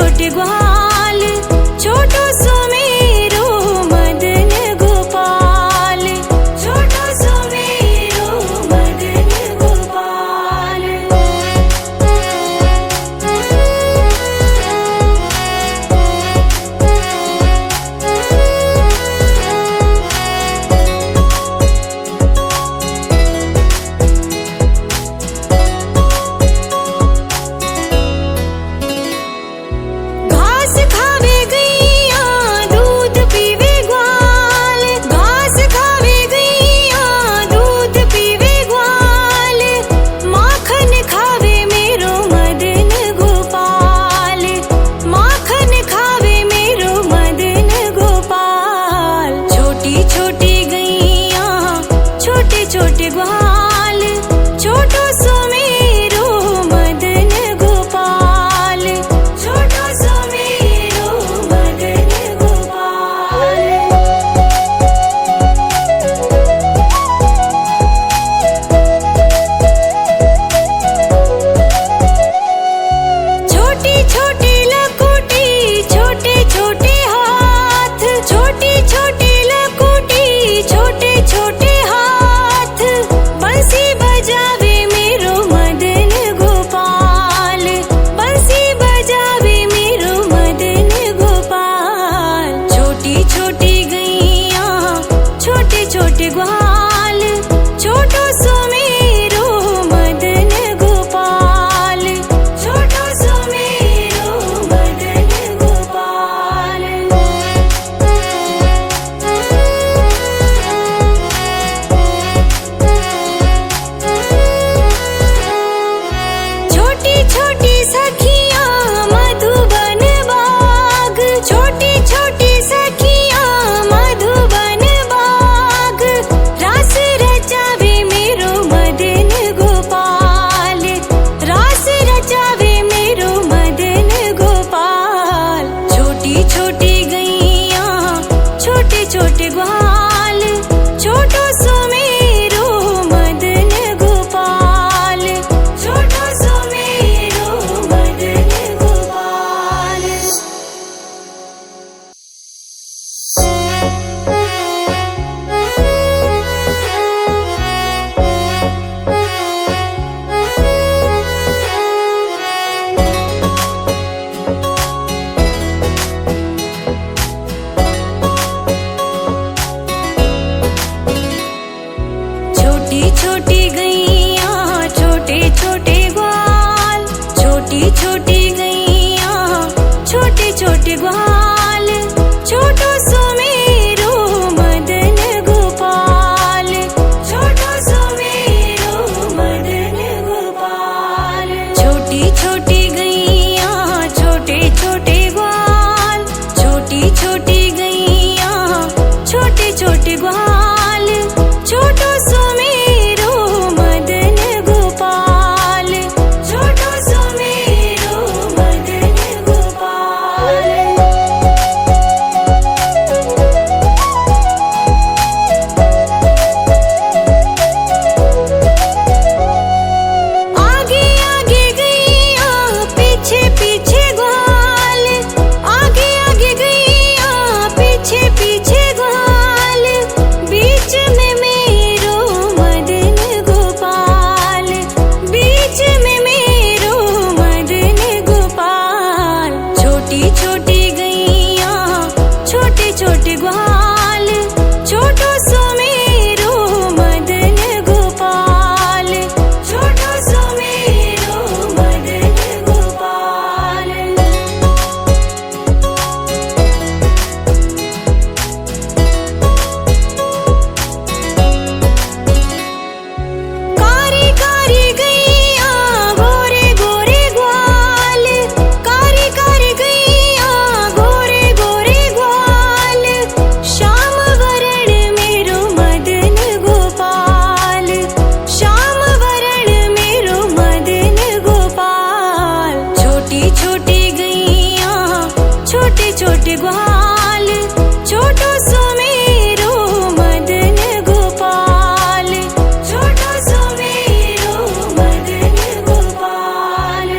छोटे ग्वाल, छोटो सुमेरो मदन गोपाल, छोटो सुमेरो मदन गोपाल। घास खावे गैया दूध पीवे ग्वाल, घास खावे गैया दूध पीवे ग्वाल, माखन खावे मेरो मदन गोपाल, माखन खावे मेरो मदन गोपाल। छोटी छोटी गैया छोटे छोटे ग्वाल, छोटो सुमेरो मदन गोपाल, छोटो सुमेरो मदन गोपाल। छोटी छोटी लकुटी छोटे छोटे हाथ, छोटी छोटी लकुटी छोटे छोटे हाथ, बंसी बजावे मेरो मदन गोपाल, बंसी बजावे मेरो मदन गोपाल। छोटी छोटी गैया छोटे छोटे ग्वाल, छोटो सुमेरो मदन गोपाल, छोटो सुमेरो मदन गोपाल। छोटी छोटी सखियां मधुबन बाग, छोटी छोटी सखियां मधुबन बाग, रास रचावे मेरो मदन गोपाल, रास रचावे मेरो मदन गोपाल। छोटी छोटी गैया छोटे छोटे ग्वाल, छोटो सुमेरो मदन गोपाल, छोटो सुमेरो मदन गोपाल। छोटी छोटी गैया छोटे छोटे ग्वाल, छोटी छोटी गैया छोटे छोटे ग्वाल, छोटो सुमेरो मदन गोपाल, छोटो सुमेरो मदन गोपाल। छोटी छोटी गैया छोटे छोटे ग्वाल, छोटी छोटी गैया छोटे छोटे ग्वाल, छोटो सुमेरो मदन गोपाल, छोटो सुमेरो मदन गोपाल। आगे आगे गैया पीछे पीछे ग्वाल, आगे आगे गैया पीछे पीछे ग्वाल, बीच में मेरो मदन गोपाल, बीच में मेरो मदन गोपाल। छोटी छोटी गैया छोटे छोटे ग्वाल, छोटो सुमेरो मदन गोपाल, छोटो सुमेरो मदन गोपाल। कारी कारी गैया गोरे गोरे ग्वाल, कारी कारी गैया गोरे गोरे ग्वाल, श्याम वरण मेरो मदन गोपाल, श्याम वरण मेरो मदन गोपाल। छोटी छोटी गैया छोटे छोटे ग्वाल, छोटो सुमेरो मदन गोपाल, छोटो सुमेरो मदन गोपाल।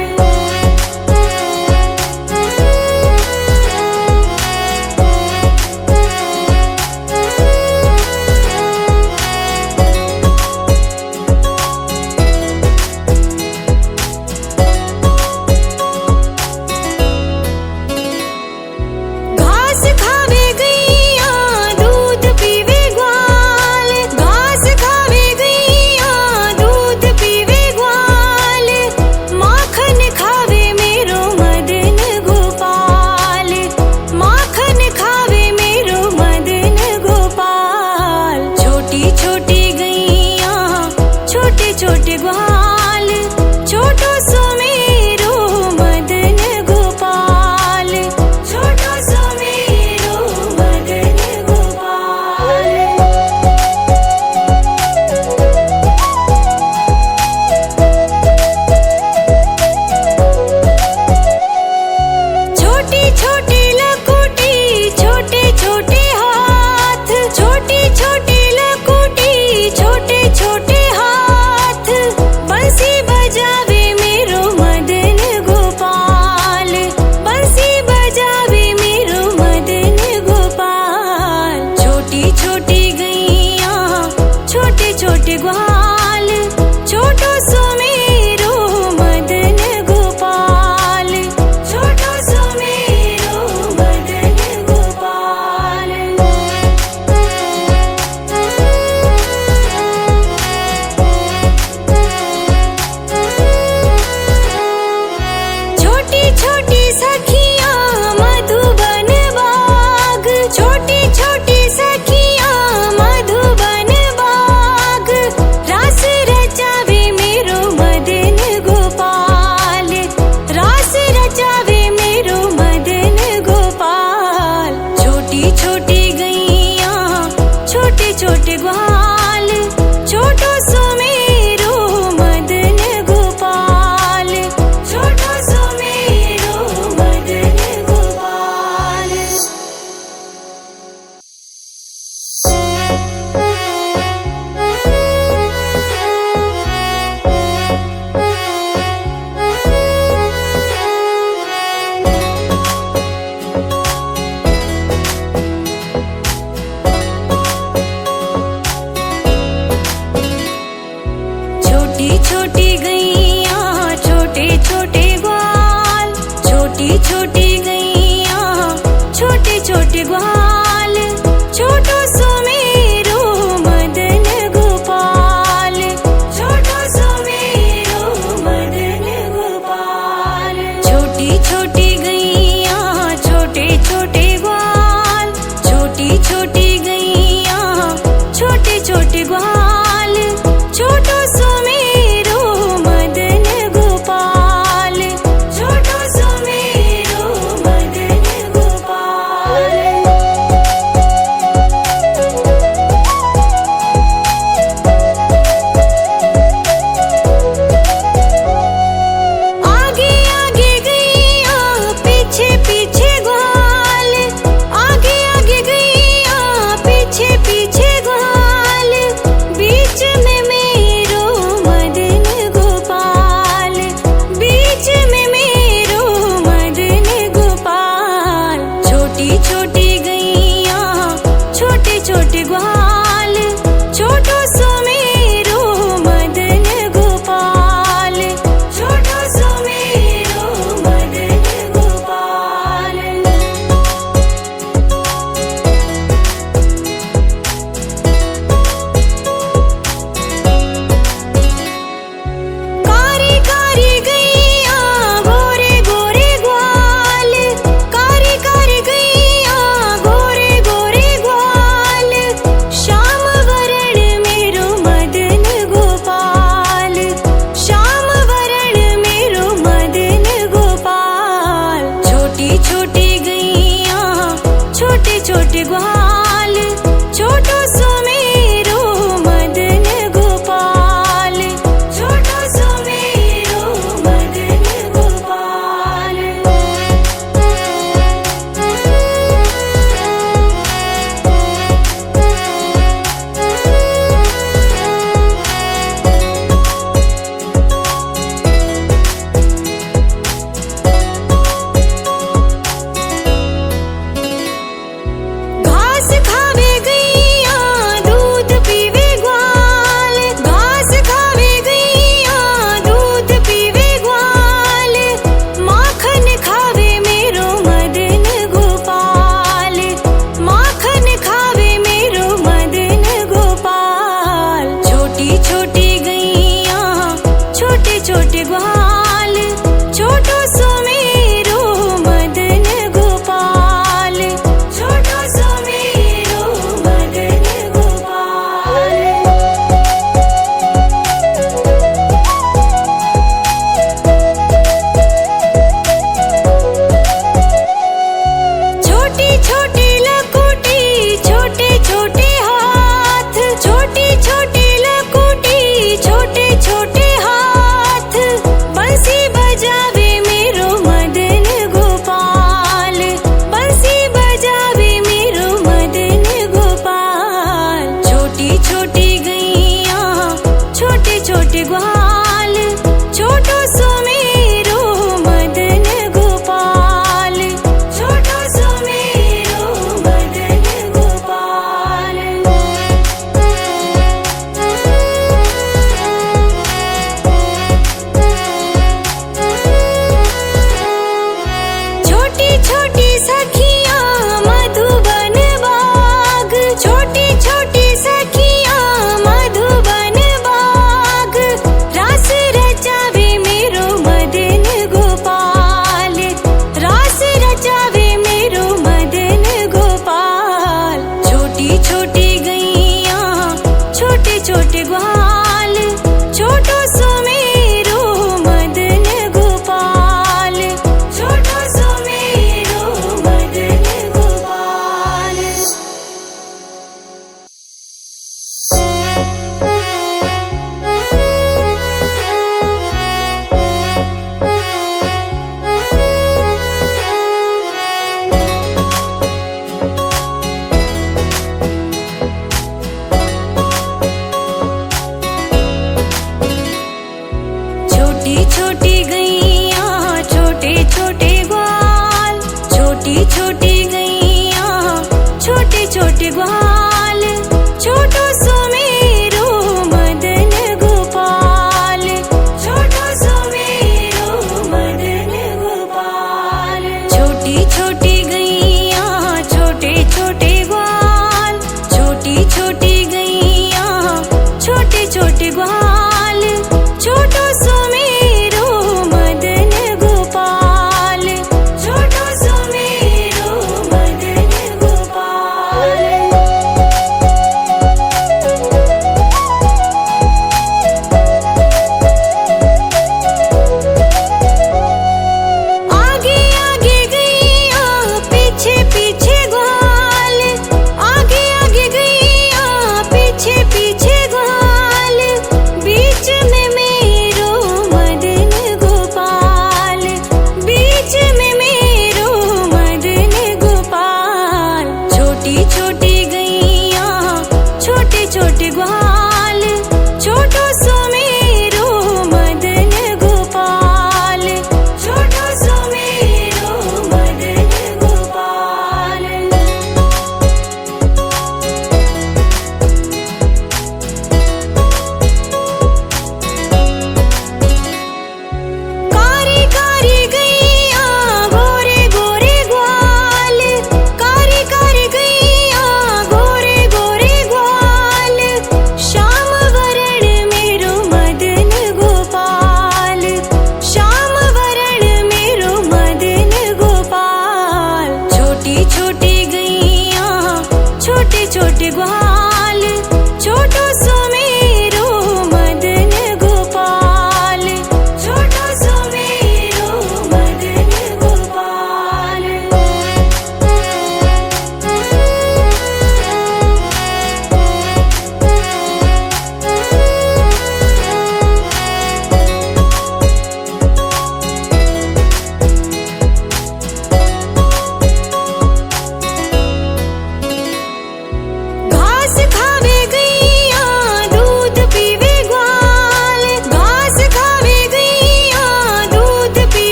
छोटी छोटी लकुटी छोटे छोटे हाथ, छोटी छोटी लकुटी छोटे छोटे हाथ, बंसी बजावे मेरो मदन गोपाल, बंसी बजावे मेरो मदन गोपाल। छोटी छोटी गैया छोटे छोटे ग्वाल, छोटो सो मेरो मदन गोपाल, छोटो सो मेरो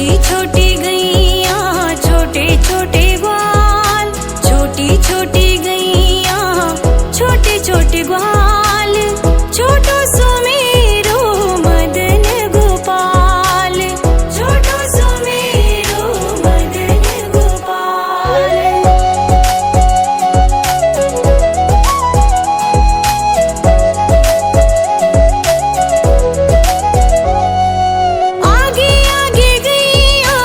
छोटी छोटी गैया छोटे छोटे ग्वाल, छोटी छोटी गैया छोटे छोटे ग्वाल, छोटो सुमेरो मदन गोपाल, छोटो सुमेरो मदन गोपाल। आगे आगे गैया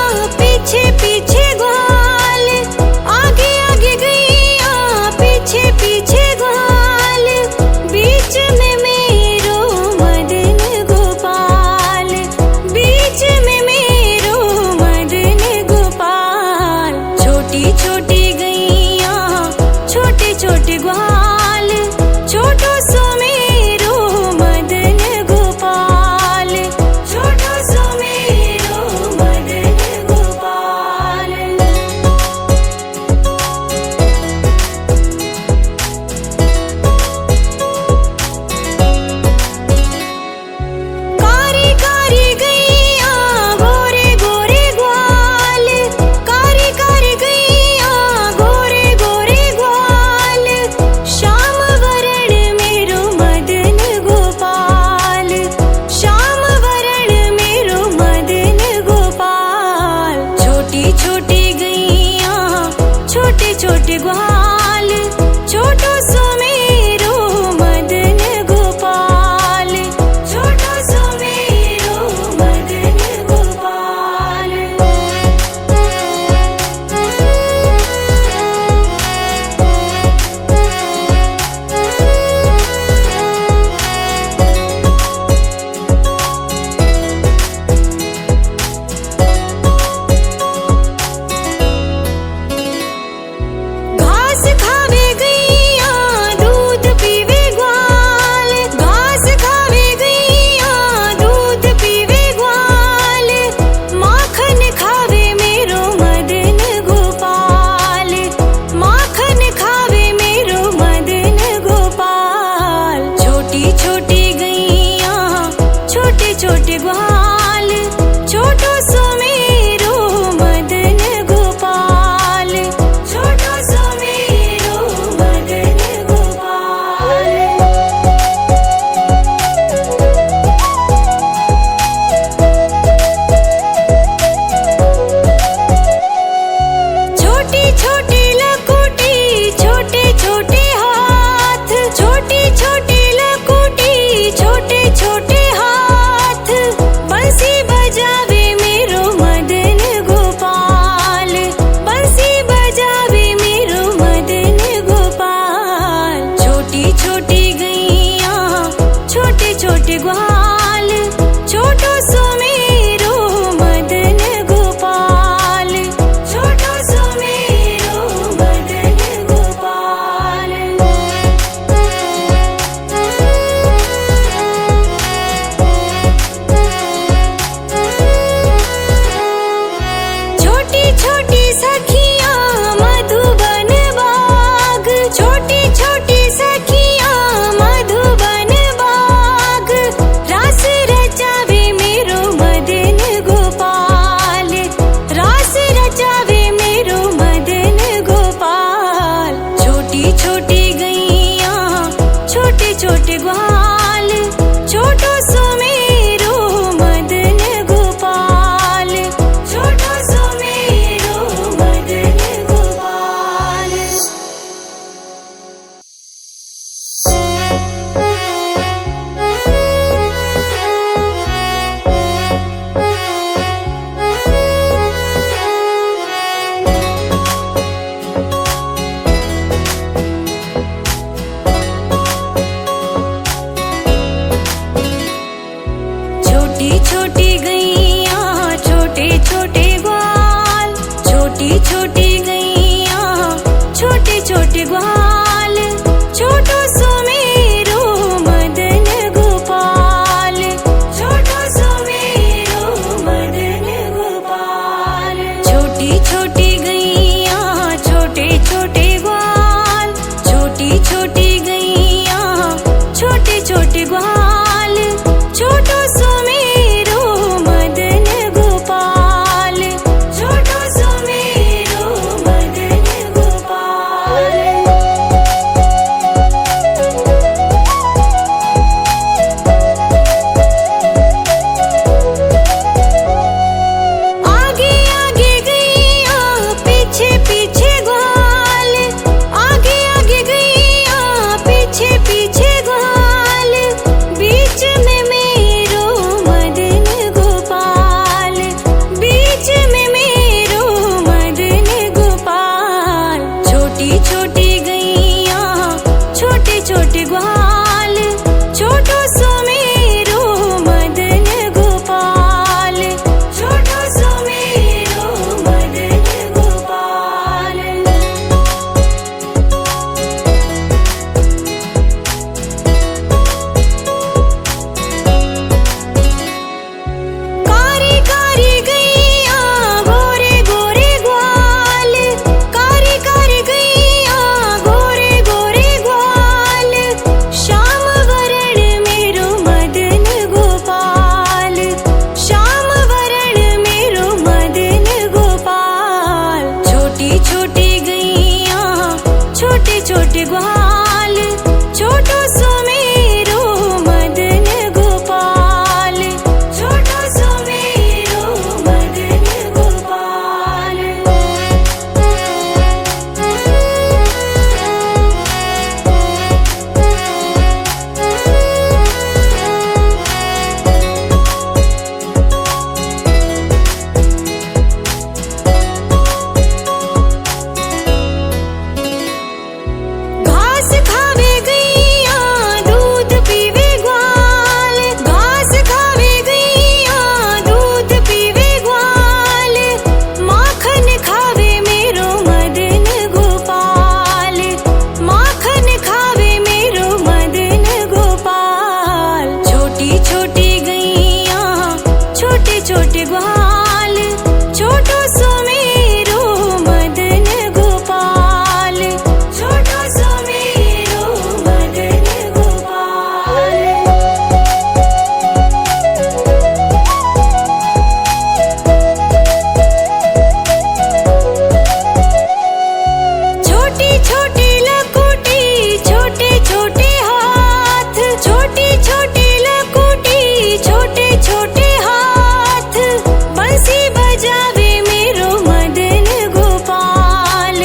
बजावे मेरो मदन गोपाल,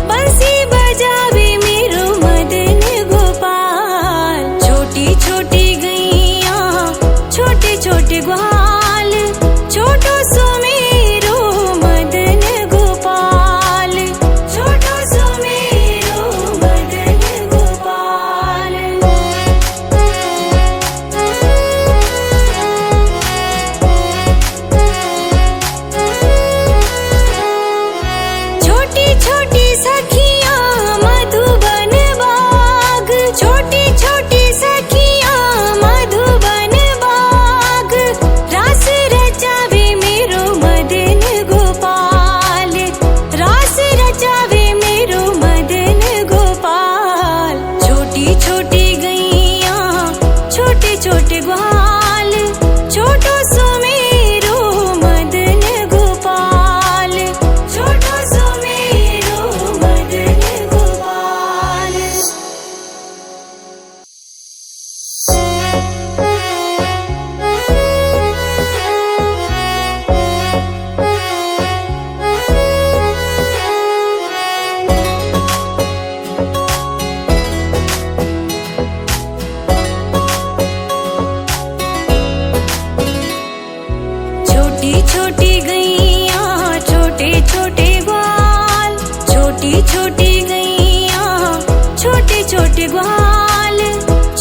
बंसी बजावे मेरो मदन गोपाल। छोटी छोटी गैया छोटे छोटे ग्वाल, छोटो सो मेरो मदन गोपाल, छोटो सो मेरो मदन गोपाल। छोटी छोटी सखियां मधुबन बाग, छोटी छोटी सखियां मधुबन बाग, रास रचावे मेरो मदन गोपाल, रास रचावे मेरो मदन गोपाल। छोटी छोटी गैया छोटे छोटे ग्वाल, छोटो सो मेरो मदन गोपाल, छोटो सो मेरो मदन गोपाल। छोटी छोटी गैया छोटे छोटे ग्वाल, छोटी छोटी गैया छोटे छोटे ग्वाल,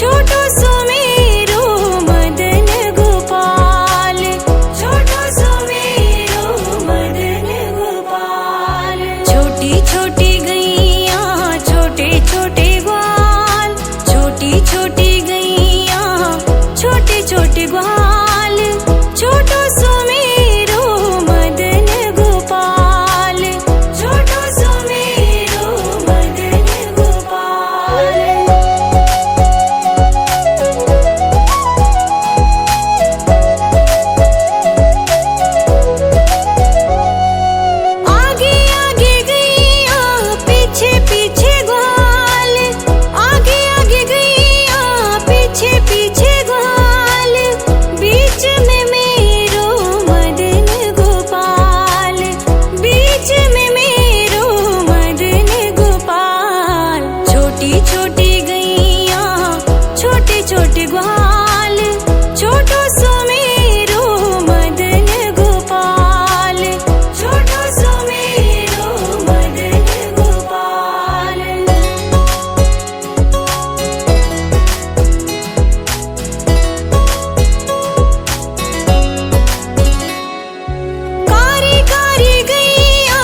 छोटो सो मेरो मदन गोपाल, छोटो सो मेरो मदन गोपाल। छोटी छोटी गैया छोटे छोटे ग्वाल, छोटी छोटी गैया छोटे छोटे ग्वाल, छोटो सो मेरो मदन गोपाल, छोटो सो मेरो मदन गोपाल। आगे आगे गैया पीछे पीछे ग्वाल, आगे आगे गैया पीछे पीछे ग्वाल, बीच में मेरो मदन गोपाल, बीच में मेरो मदन गोपाल। छोटी छोटी गैया छोटे छोटे ग्वाल, छोटो सो मेरो मदन गोपाल, छोटो सो मेरो मदन गोपाल। कारी कारी गैया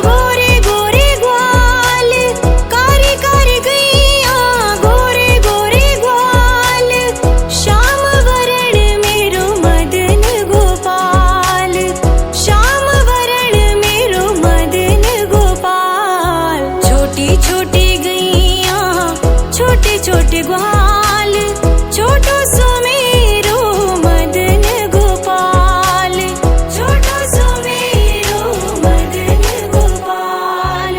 गोरे गोरे ग्वाल, कारी कारी गैया गोरे गोरे ग्वाल, श्याम वरण मेरो मदन गोपाल, श्याम वरण मेरो मदन गोपाल। छोटी छोटी गैया छोटे छोटे ग्वाल, छोटो सो मेरो मदन गोपाल, छोटो सो मेरो मदन गोपाल।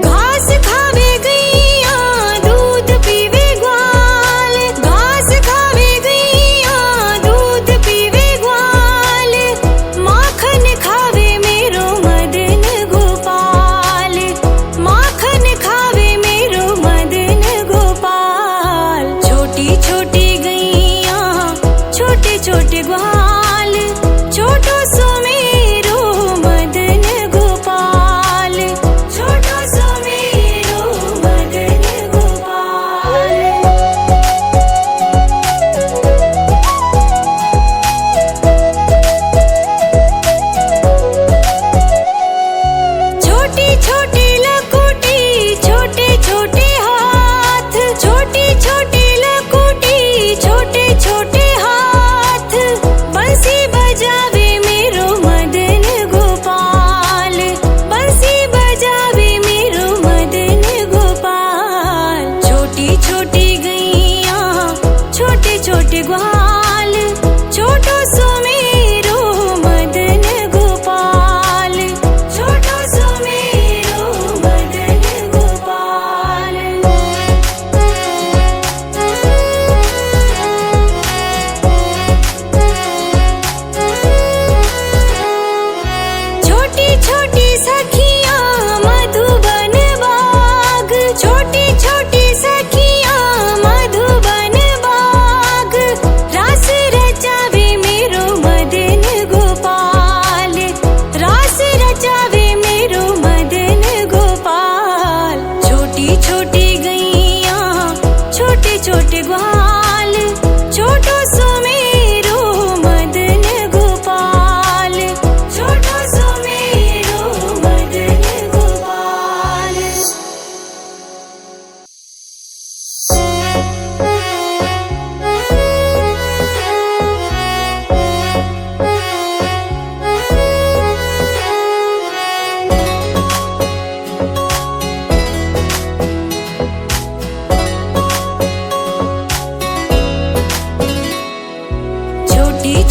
घास खावे गैया दूध पीवे ग्वाल, घास खावे गैया दूध पीवे ग्वाल, माखन खावे मेरो मदन गोपाल, माखन खावे मेरो मदन गोपाल। छोटी छोटी गैया छोटे छोटे ग्वाल, छोटो सो मेरो मदन गोपाल, छोटो सो मेरो मदन गोपाल। छोटी छोटी लकुटी छोटे छोटे हाथ, छोटी छोटी लकुटी छोटे छोटे हाथ, बंसी बजावे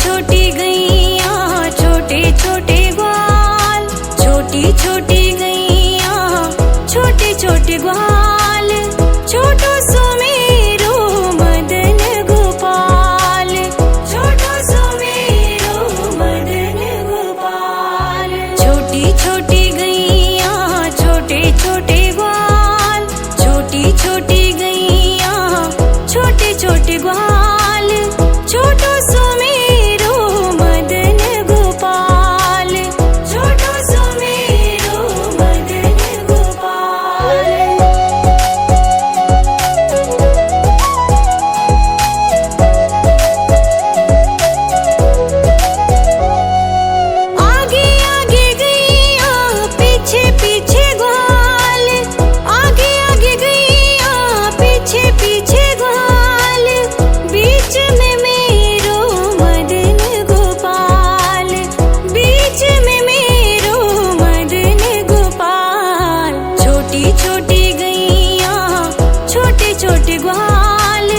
छोटी गैया छोटे छोटे ग्वाल, छोटी छोटी गैया छोटे छोटे ग्वाल, छोटो सो मेरो मदन गोपाल, छोटो सो मेरो मदन गोपाल। छोटी छोटी गैया छोटे छोटे ग्वाल, छोटी छोटी गैया छोटे छोटे ग्वाल, छोटो सो मेरो मदन गोपाल, छोटो सो मेरो मदन गोपाल। आगे आगे गैया पीछे पीछे ग्वाल, आगे आगे गैया पीछे पीछे ग्वाल, बीच में मेरो मदन गोपाल, बीच में मेरो मदन गोपाल। छोटी छोटी गैया छोटे छोटे ग्वाल,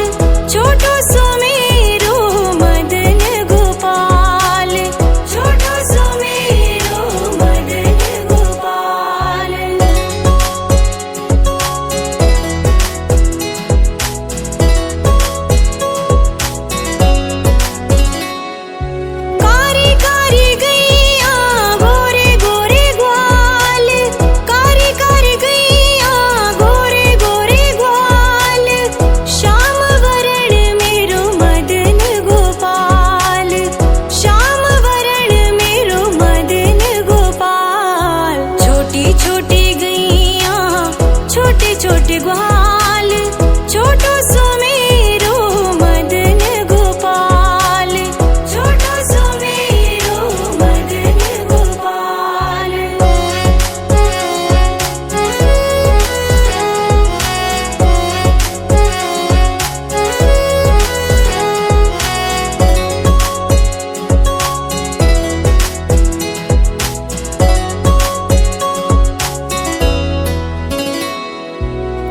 छोटो सो मेरो मदन गोपाल, छोटो सो मेरो मदन गोपाल। कारी कारी गैया गोरे गोरे ग्वाल, कारी कारी गैया गोरे गोरे ग्वाल, श्याम वरण मेरो मदन गोपाल, श्याम वरण मेरो मदन गोपाल। छोटी छोटी गैया छोटे छोटे ग्वाल, छोटो सो मेरो मदन गोपाल, छोटो सो मेरो मदन गोपाल।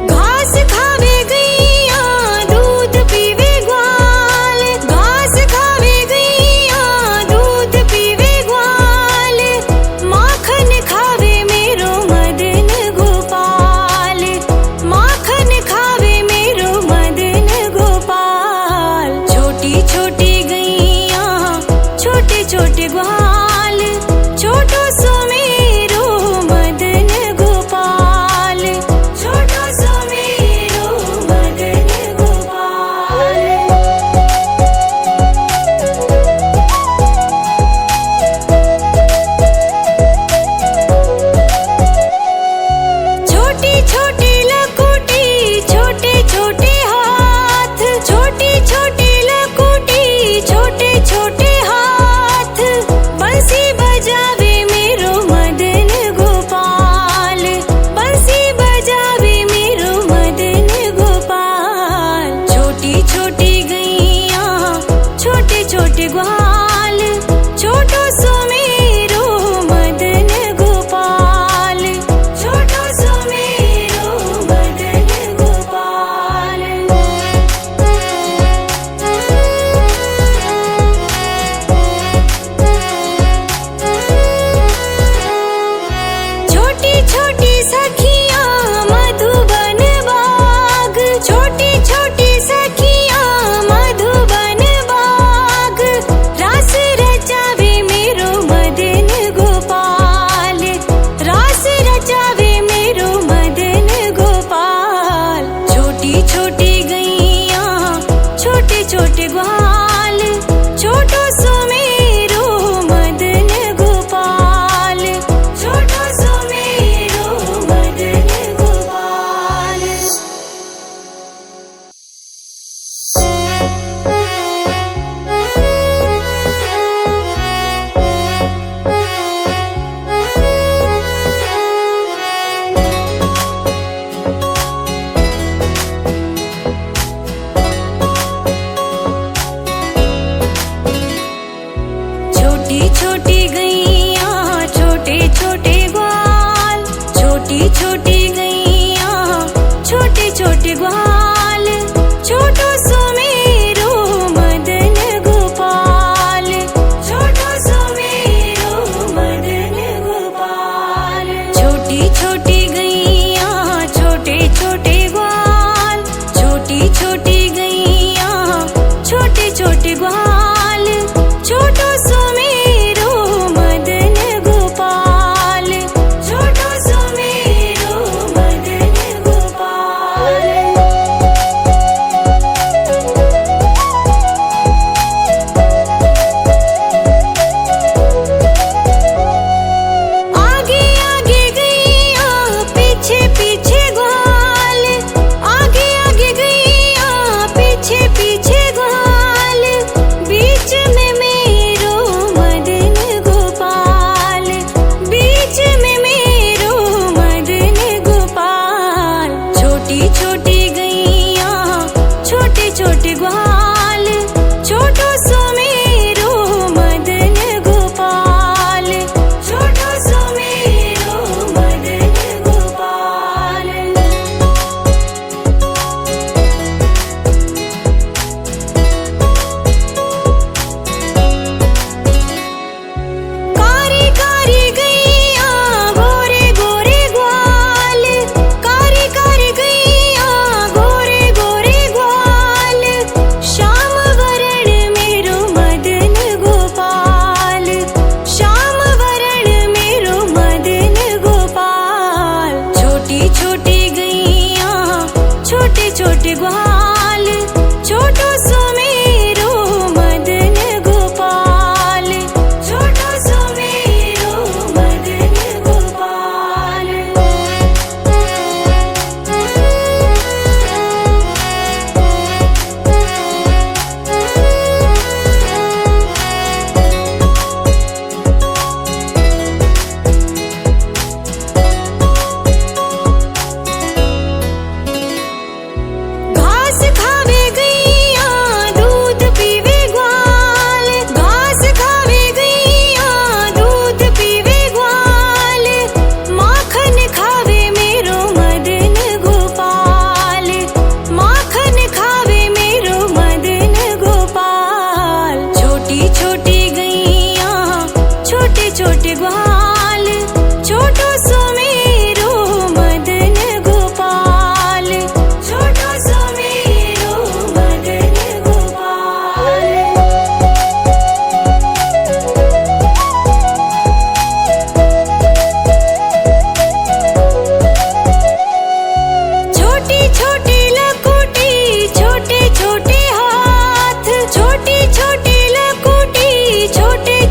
घास खावे गैया दूध पीवे ग्वाल, घास खावे गैया दूध पीवे ग्वाल, माखन खावे मेरो मदन गोपाल, माखन खावे मेरो मदन गोपाल। छोटी छोटी गैया छोटे छोटे ग्वाल, छोटो सो मेरो मदन गोपाल, छोटो सो मेरो मदन गोपाल। छोटी छोटी लकुटी छोटे छोटे हाथ, छोटी छोटी लकुटी छोटे छोटे हाथ, बंसी बजावे मेरो मदन गोपाल, बंसी बजावे मेरो मदन गोपाल। छोटी छोटी गैया छोटे छोटे ग्वाल, छोटो सो मेरो मदन गोपाल, छोटो सो मेरो मदन गोपाल। छोटी छोटी सखियां मधुबन बाग, छोटी छोटी सखियां मधुबन बाग, रास रचावे मेरो मदन गोपाल, रास रचावे मेरो मदन गोपाल। छोटी छोटी गैया छोटे छोटे ग्वाल, छोटो सो मेरो मदन गोपाल, छोटो सो मेरो मदन गोपाल। छोटी छोटी गैया छोटे छोटे ग्वाल, छोटी छोटी गैया छोटे छोटे ग्वाल, छोटो सो मेरो मदन गोपाल,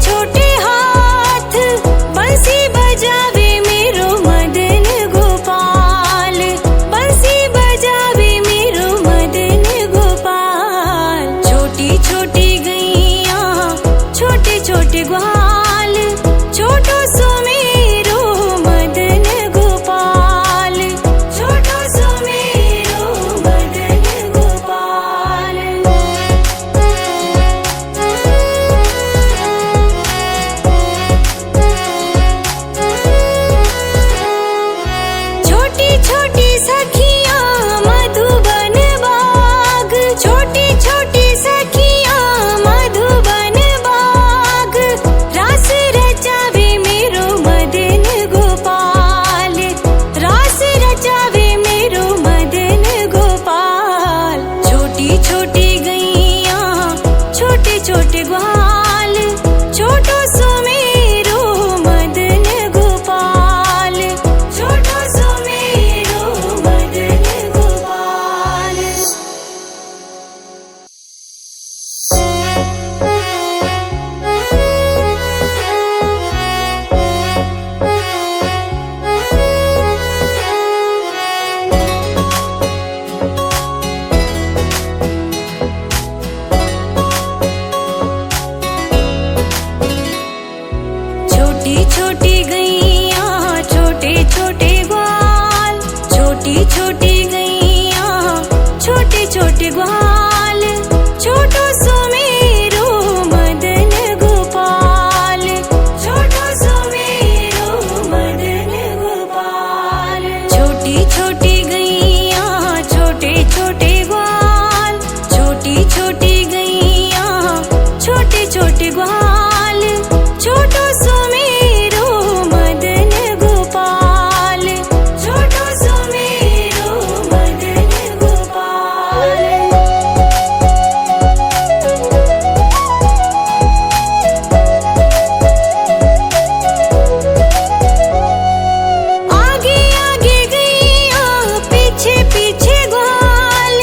छोटे हाथ, बंसी बजावे मेरो मदन गोपाल, बंसी बजावे मेरो मदन गोपाल। छोटी छोटी गैया छोटे छोटे ग्वाल, छोटो सो मेरो मदन गोपाल, छोटो सो मेरो मदन गोपाल। छोटी छोटी सखियां मधुबन बाग, छोटी छोटी सखियां मधुबन बाग, रास रचावे मेरो मदन गोपाल, रास रचावे मेरो मदन गोपाल। छोटी छोटी गैया छोटे छोटे ग्वाल, छोटो सो मेरो मदन गोपाल, छोटो सो मेरो मदन गोपाल। छोटी छोटी गैया छोटे छोटे ग्वाल, छोटी छोटी गैया छोटे छोटे ग्वाल, छोटो सो मेरो मदन गोपाल, छोटो सो मेरो मदन गोपाल। छोटी छोटी गैया छोटे छोटे ग्वाल, छोटी छोटी गैया छोटे छोटे ग्वाल, छोटो सो मेरो मदन गोपाल, छोटो सो मेरो मदन गोपाल। आगे आगे गैया पीछे पीछे ग्वाल,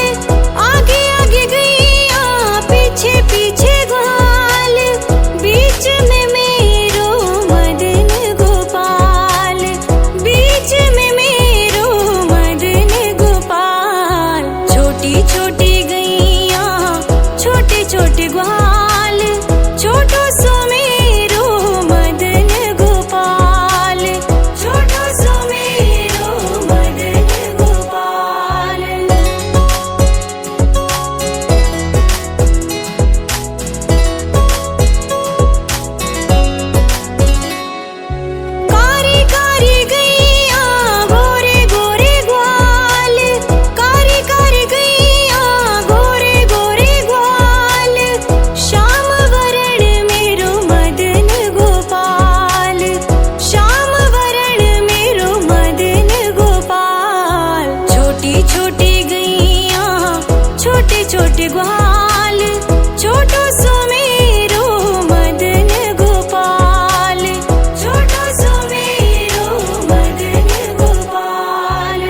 आगे आगे गैया पीछे पीछे ग्वाल, बीच में मेरो मदन गोपाल, बीच में मेरो मदन गोपाल। छोटी छोटी गैया छोटे छोटे ग्वाल, छोटो सो मेरो मदन गोपाल, छोटो सो मेरो मदन गोपाल। कारी कारी गैया गोरे गोरे ग्वाल, कारी कारी गैया गोरे गोरे ग्वाल, श्याम वरण मेरो मदन गोपाल, श्याम वरण मेरो मदन गोपाल। छोटी छोटी गैया छोटे छोटे ग्वाल, छोटो सो मेरो मदन गोपाल, छोटो सो मेरो मदन गोपाल।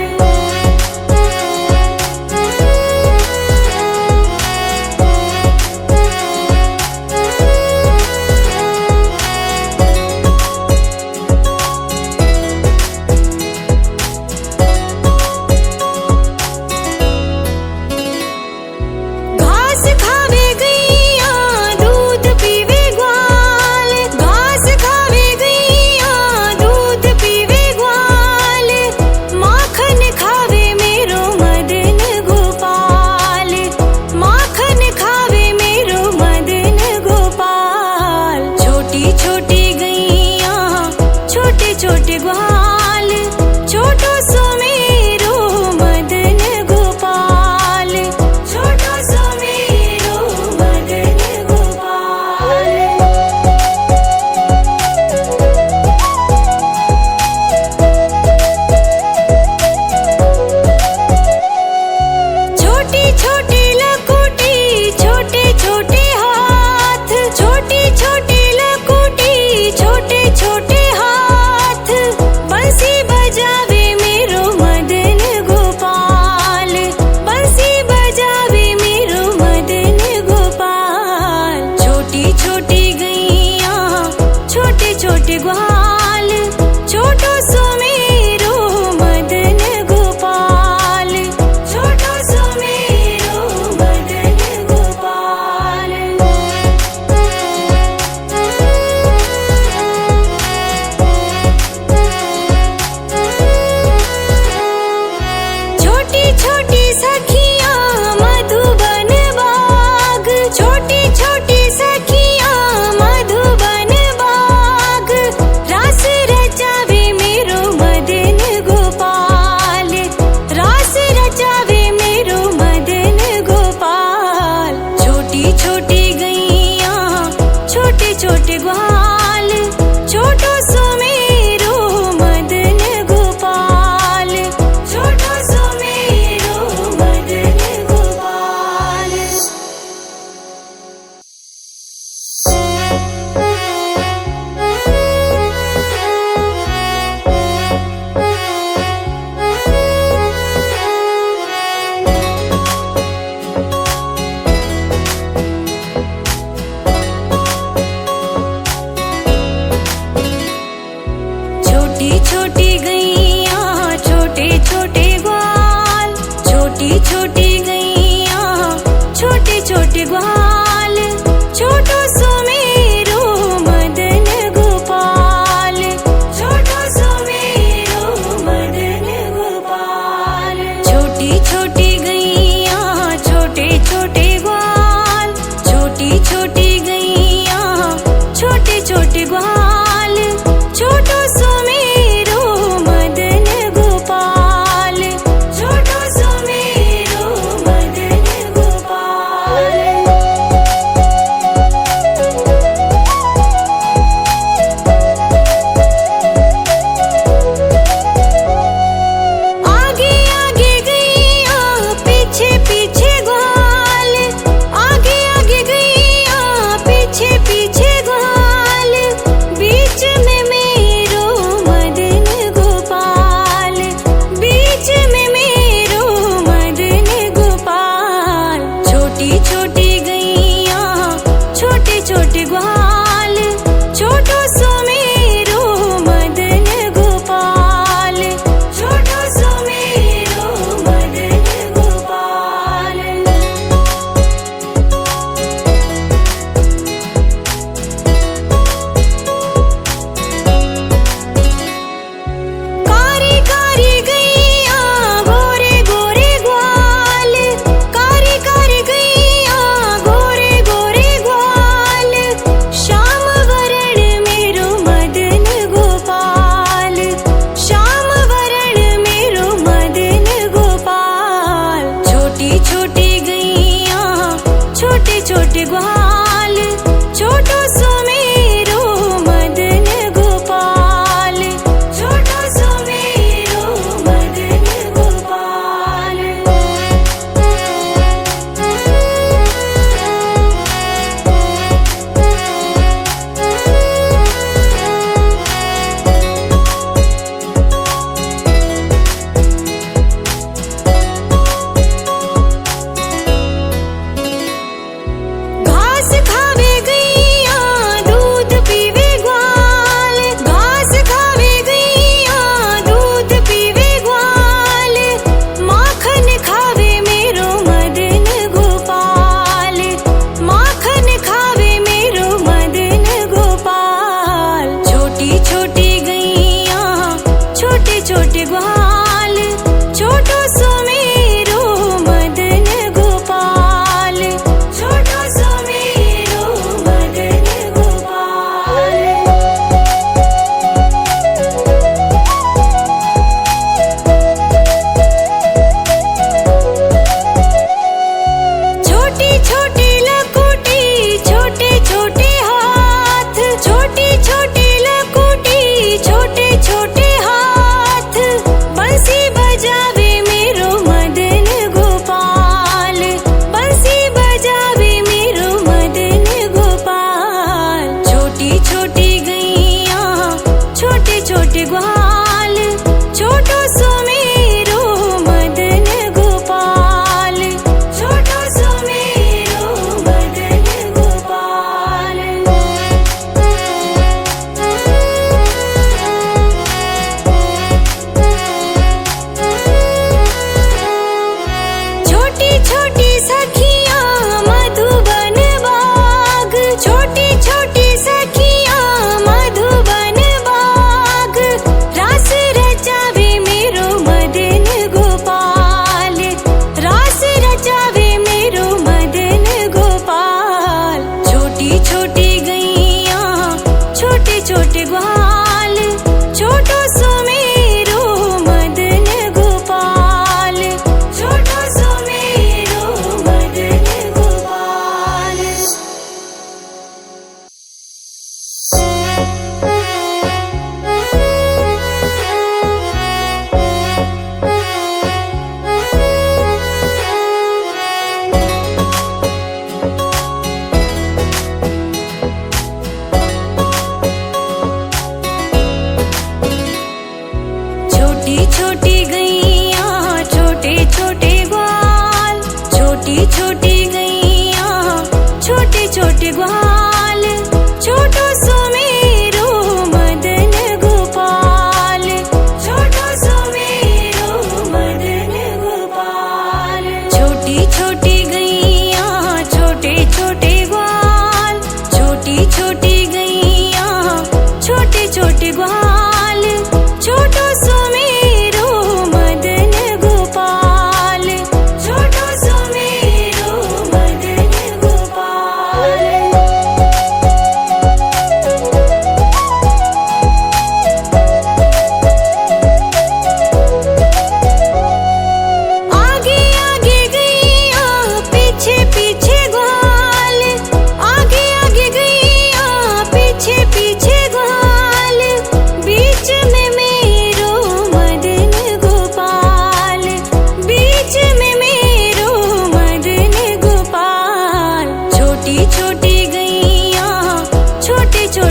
घास खावे गैया दूध पीवे ग्वाल, घास खावे गैया दूध पीवे ग्वाल, माखन खावे मेरो मदन गोपाल, माखन खावे मेरो मदन गोपाल। छोटी छोटी गैया छोटे छोटे ग्वाल, छोटो सो मेरो मदन गोपाल, छोटो सो मेरो मदन गोपाल। छोटी छोटी लकुटी छोटे छोटे हाथ, छोटी छोटी लकुटी ग्वाल, छोटो सुमेरो मदन गोपाल, छोटो सुमेरो मदन गोपाल।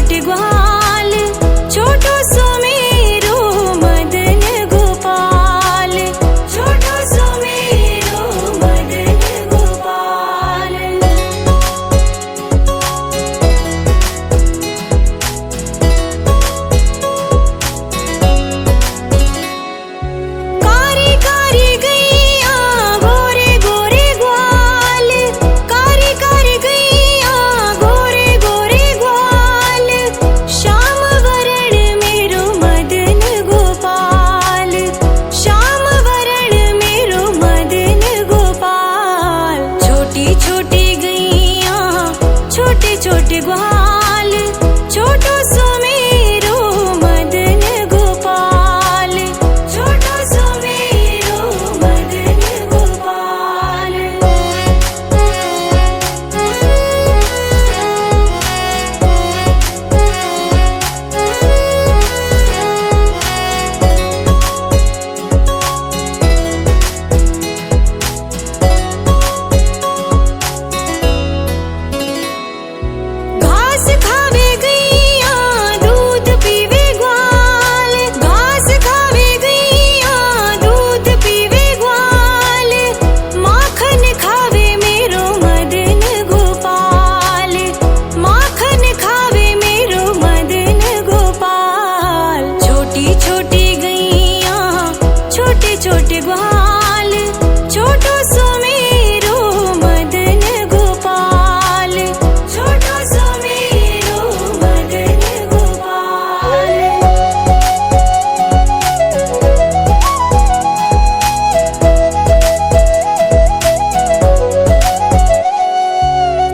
छोटे ग्वाल, छोटो सुमेरु मदन गोपाल, छोटो सुमेरु मदन गोपाल। कारी कारी गैया गोरे गोरे ग्वाल, कारी कारी गैया गोरे गोरे ग्वाल, श्याम वरण मेरो मदन गोपाल, श्याम वरण मेरो मदन गोपाल। छोटी छोटी गैया छोटे छोटे ग्वाल, छोटो सुमेरु मदन गोपाल, छोटो सुमेरु मदन गोपाल। घास खावे गैया दूध पीवे ग्वाल, घास खावे गैया दूध पीवे ग्वाल, माखन खावे मेरो मदन गोपाल, माखन खावे मेरो मदन गोपाल। छोटी छोटी गैया छोटे छोटे ग्वाल, छोटो सुमेरु मदन गोपाल, छोटो सुमेरु मदन गोपाल।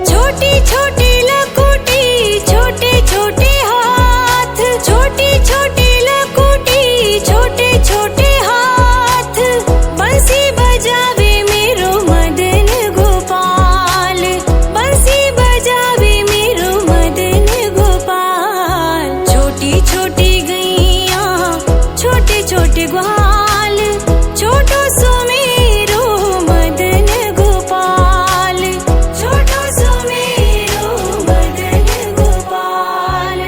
छोटी छोटी लकुटी छोटे छोटे हाथ, छोटी छोटी लकुटी छोटे छोटे हाथ, बंसी बजावे मेरो मदन गोपाल, बंसी बजावे मेरो मदन गोपाल। छोटी छोटी गैया छोटे छोटे ग्वाल, छोटो सुमेरु मदन गोपाल, छोटो सुमेरु मदन गोपाल।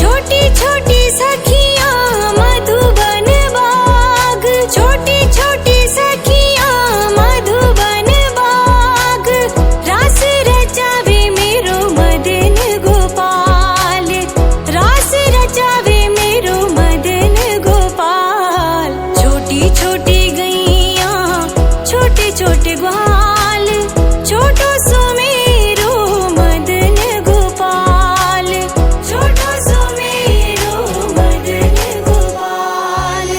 छोटी छोटी सखियां मधुबन बाग, छोटी छोटी सखियां मधुबन बाग, रास रचावे मेरो मदन गोपाल, रास रचावे मेरो मदन गोपाल। छोटी छोटी गैया छोटे छोटे ग्वाल, छोटो सुमेरु मदन गोपाल, छोटो सुमेरु मदन गोपाल।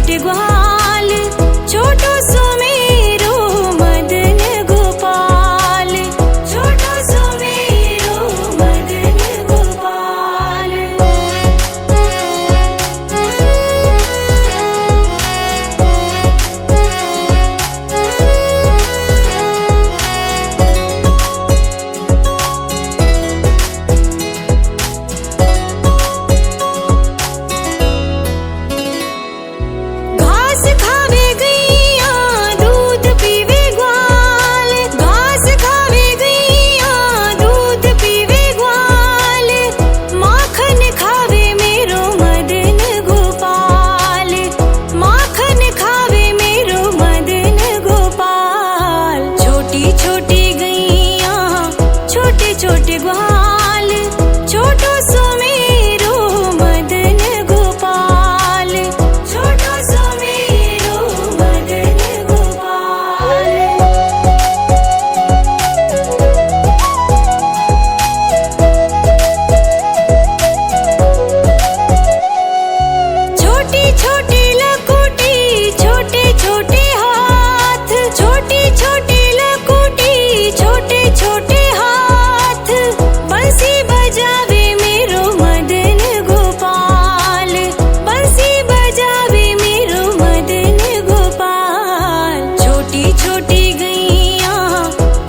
छोटे ग्वाल, छोटो सुमेरो मदन गोपाल, छोटो सुमेरो मदन गोपाल। घास खावे गैया दूध पीवे ग्वाल, घास खावे गैया दूध पीवे ग्वाल, माखन खावे मेरो मदन गोपाल, माखन खावे मेरो मदन गोपाल। छोटी छोटी गैया छोटे छोटे ग्वाल, छोटो सुमेरो मदन गोपाल, छोटो सुमेरो मदन गोपाल। छोटी छोटी लकुटी छोटे छोटे हाथ, छोटी छोटी लकुटी छोटे छोटे हाथ, बंसी बजावे मेरो मदन गोपाल, बंसी बजावे मेरो मदन गोपाल। छोटी छोटी गैया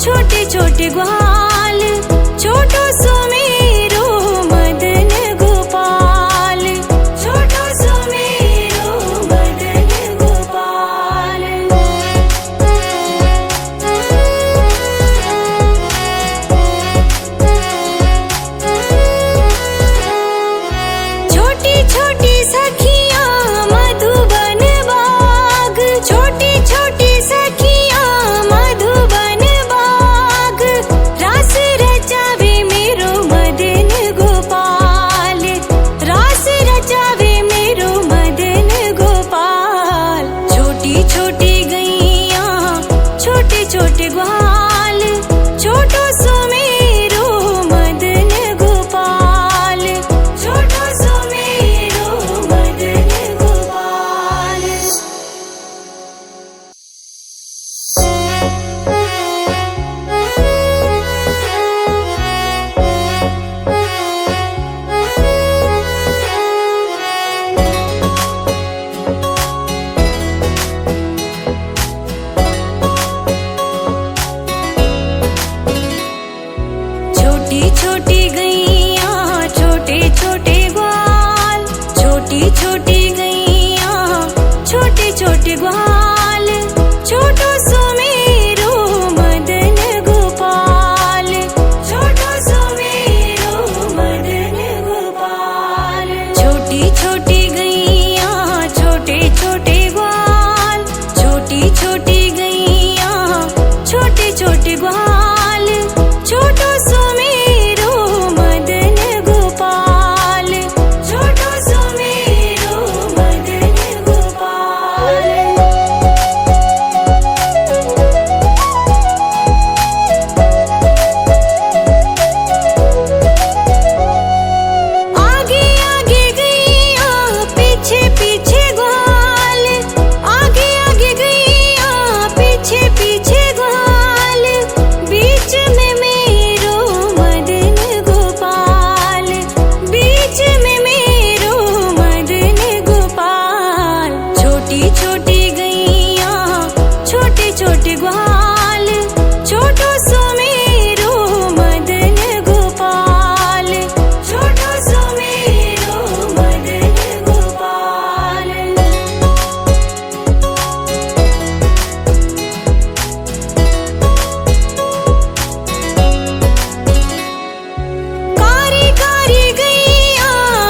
छोटे छोटे ग्वाल, छोटो सुमेरो मदन गोपाल, छोटो सुमेरो मदन गोपाल। छोटी छोटी सखियां मधुबन बाग, छोटी छोटी सखियां मधुबन बाग, रास रचावे मेरो मदन गोपाल, रास रचावे मेरो मदन गोपाल। छोटी छोटी गैया छोटे छोटे ग्वाल, छोटो सुमेरो मदन गोपाल, छोटो सुमेरो मदन गोपाल। छोटी छोटी गैया छोटे छोटे ग्वाल, छोटी छोटी गैया छोटे छोटे ग्वाल, छोटो सुमेरो मदन गोपाल, छोटो सुमेरो मदन गोपाल। छोटी छोटी गैया छोटे छोटे ग्वाल, छोटी छोटी गैया छोटे छोटे ग्वाल, छोटो सुमेरो मदन गोपाल, छोटो सुमेरो मदन गोपाल। आगे आगे गैया पीछे पीछे ग्वाल, आगे आगे गैया पीछे पीछे ग्वाल, बीच में मेरो मदन गोपाल, बीच में मेरो मदन गोपाल। छोटी छोटी गैया छोटे छोटे ग्वाल, छोटो सुमेरो मदन गोपाल, छोटो सुमेरो मदन गोपाल। कारी कारी गैया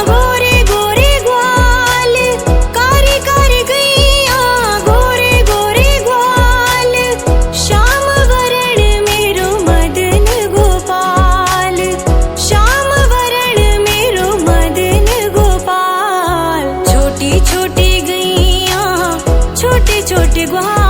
गोरे गोरे ग्वाल, कारी कारी गैया गोरे गोरे ग्वाल, श्याम वरण मेरो मदन गोपाल, श्याम वरण मेरो मदन गोपाल। छोटी छोटी गैया छोटे छोटे ग्वाल,